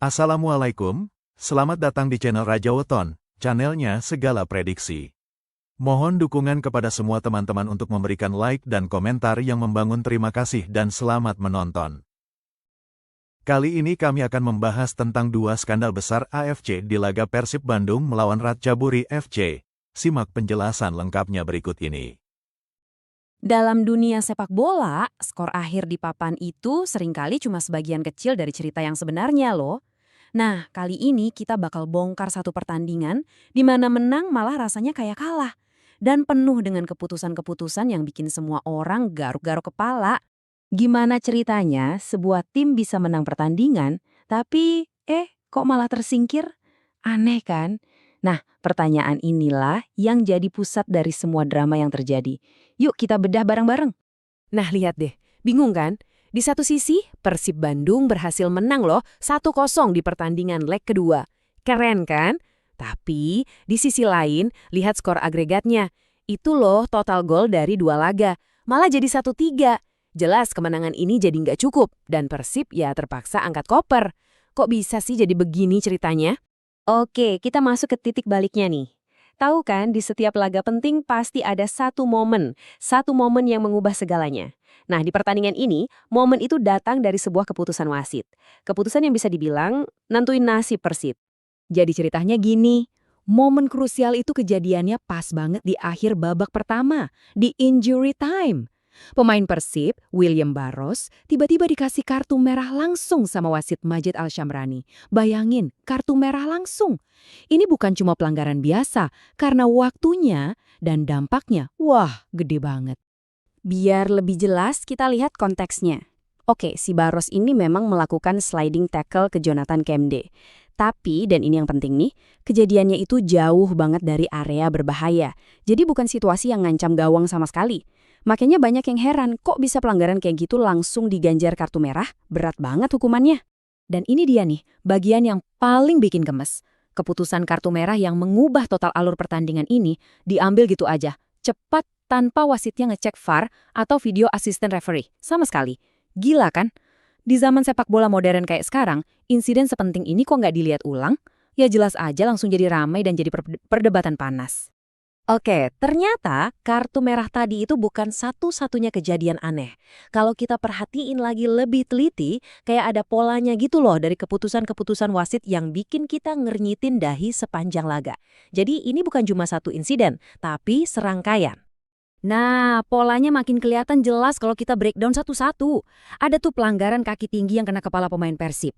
Assalamualaikum, selamat datang di channel Raja Weton, channelnya segala prediksi. Mohon dukungan kepada semua teman-teman untuk memberikan like dan komentar yang membangun. Terima kasih dan selamat menonton. Kali ini kami akan membahas tentang dua skandal besar AFC di laga Persib Bandung melawan Ratchaburi FC. Simak penjelasan lengkapnya berikut ini. Dalam dunia sepak bola, skor akhir di papan itu seringkali cuma sebagian kecil dari cerita yang sebenarnya loh. Nah, kali ini kita bakal bongkar satu pertandingan di mana menang malah rasanya kayak kalah. Dan penuh dengan keputusan-keputusan yang bikin semua orang garuk-garuk kepala. Gimana ceritanya sebuah tim bisa menang pertandingan, tapi kok malah tersingkir? Aneh kan? Nah, pertanyaan inilah yang jadi pusat dari semua drama yang terjadi. Yuk kita bedah bareng-bareng. Nah, lihat deh. Bingung kan? Di satu sisi, Persib Bandung berhasil menang loh 1-0 di pertandingan leg kedua. Keren kan? Tapi, di sisi lain, lihat skor agregatnya. Itu loh total gol dari dua laga. Malah jadi 1-3. Jelas kemenangan ini jadi nggak cukup, dan Persib ya terpaksa angkat koper. Kok bisa sih jadi begini ceritanya? Oke, kita masuk ke titik baliknya nih. Tahu kan, di setiap laga penting pasti ada satu momen yang mengubah segalanya. Nah, di pertandingan ini, momen itu datang dari sebuah keputusan wasit. Keputusan yang bisa dibilang nentuin nasib Persib. Jadi ceritanya gini, momen krusial itu kejadiannya pas banget di akhir babak pertama, di injury time. Pemain Persib, William Barros, tiba-tiba dikasih kartu merah langsung sama wasit Majid Al-Syamrani. Bayangin, kartu merah langsung. Ini bukan cuma pelanggaran biasa, karena waktunya dan dampaknya, wah, gede banget. Biar lebih jelas, kita lihat konteksnya. Oke, si Barros ini memang melakukan sliding tackle ke Jonathan Kemde. Tapi, dan ini yang penting nih, kejadiannya itu jauh banget dari area berbahaya. Jadi bukan situasi yang ngancam gawang sama sekali. Makanya banyak yang heran, kok bisa pelanggaran kayak gitu langsung diganjar kartu merah? Berat banget hukumannya. Dan ini dia nih, bagian yang paling bikin gemes. Keputusan kartu merah yang mengubah total alur pertandingan ini diambil gitu aja, cepat tanpa wasitnya ngecek VAR atau video assistant referee. Sama sekali. Gila kan? Di zaman sepak bola modern kayak sekarang, insiden sepenting ini kok nggak dilihat ulang? Ya jelas aja langsung jadi ramai dan jadi perdebatan panas. Oke, ternyata kartu merah tadi itu bukan satu-satunya kejadian aneh. Kalau kita perhatiin lagi lebih teliti, kayak ada polanya gitu loh dari keputusan-keputusan wasit yang bikin kita ngernyitin dahi sepanjang laga. Jadi ini bukan cuma satu insiden, tapi serangkaian. Nah, polanya makin kelihatan jelas kalau kita breakdown satu-satu. Ada tuh pelanggaran kaki tinggi yang kena kepala pemain Persib.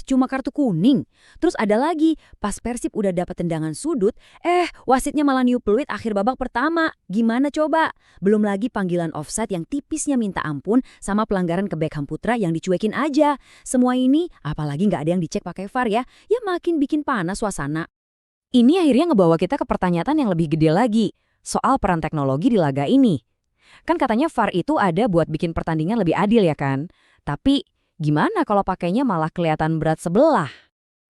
Cuma kartu kuning. Terus ada lagi, pas Persib udah dapat tendangan sudut, wasitnya malah niup peluit akhir babak pertama. Gimana coba? Belum lagi panggilan offside yang tipisnya minta ampun sama pelanggaran ke Beckham Putra yang dicuekin aja. Semua ini, apalagi nggak ada yang dicek pakai VAR ya makin bikin panas suasana. Ini akhirnya ngebawa kita ke pertanyaan yang lebih gede lagi, soal peran teknologi di laga ini. Kan katanya VAR itu ada buat bikin pertandingan lebih adil ya kan? Tapi gimana kalau pakainya malah kelihatan berat sebelah?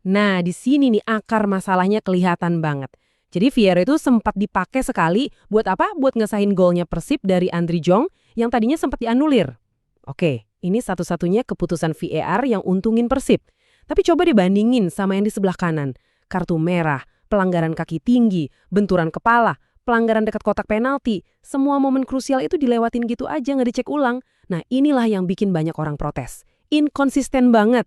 Nah, di sini nih akar masalahnya kelihatan banget. Jadi VAR itu sempat dipakai sekali buat apa? Buat ngesahin golnya Persib dari Andri Jong yang tadinya sempat dianulir. Oke, ini satu-satunya keputusan VAR yang untungin Persib. Tapi coba dibandingin sama yang di sebelah kanan. Kartu merah, pelanggaran kaki tinggi, benturan kepala, pelanggaran dekat kotak penalti. Semua momen krusial itu dilewatin gitu aja nggak dicek ulang. Nah, inilah yang bikin banyak orang protes. Inkonsisten banget.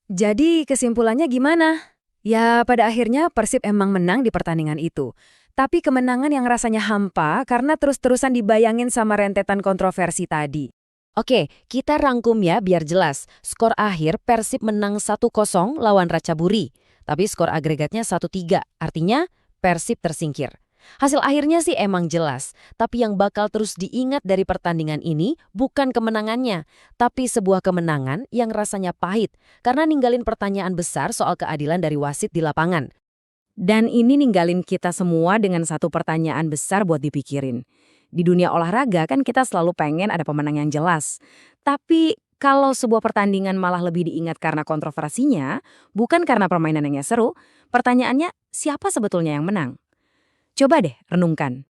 Jadi kesimpulannya gimana? Ya pada akhirnya Persib emang menang di pertandingan itu. Tapi kemenangan yang rasanya hampa karena terus-terusan dibayangin sama rentetan kontroversi tadi. Oke, kita rangkum ya biar jelas. Skor akhir Persib menang 1-0 lawan Ratchaburi. Tapi skor agregatnya 1-3, artinya Persib tersingkir. Hasil akhirnya sih emang jelas, tapi yang bakal terus diingat dari pertandingan ini bukan kemenangannya, tapi sebuah kemenangan yang rasanya pahit karena ninggalin pertanyaan besar soal keadilan dari wasit di lapangan. Dan ini ninggalin kita semua dengan satu pertanyaan besar buat dipikirin. Di dunia olahraga kan kita selalu pengen ada pemenang yang jelas. Tapi kalau sebuah pertandingan malah lebih diingat karena kontroversinya, bukan karena permainannya seru, pertanyaannya siapa sebetulnya yang menang? Coba deh renungkan.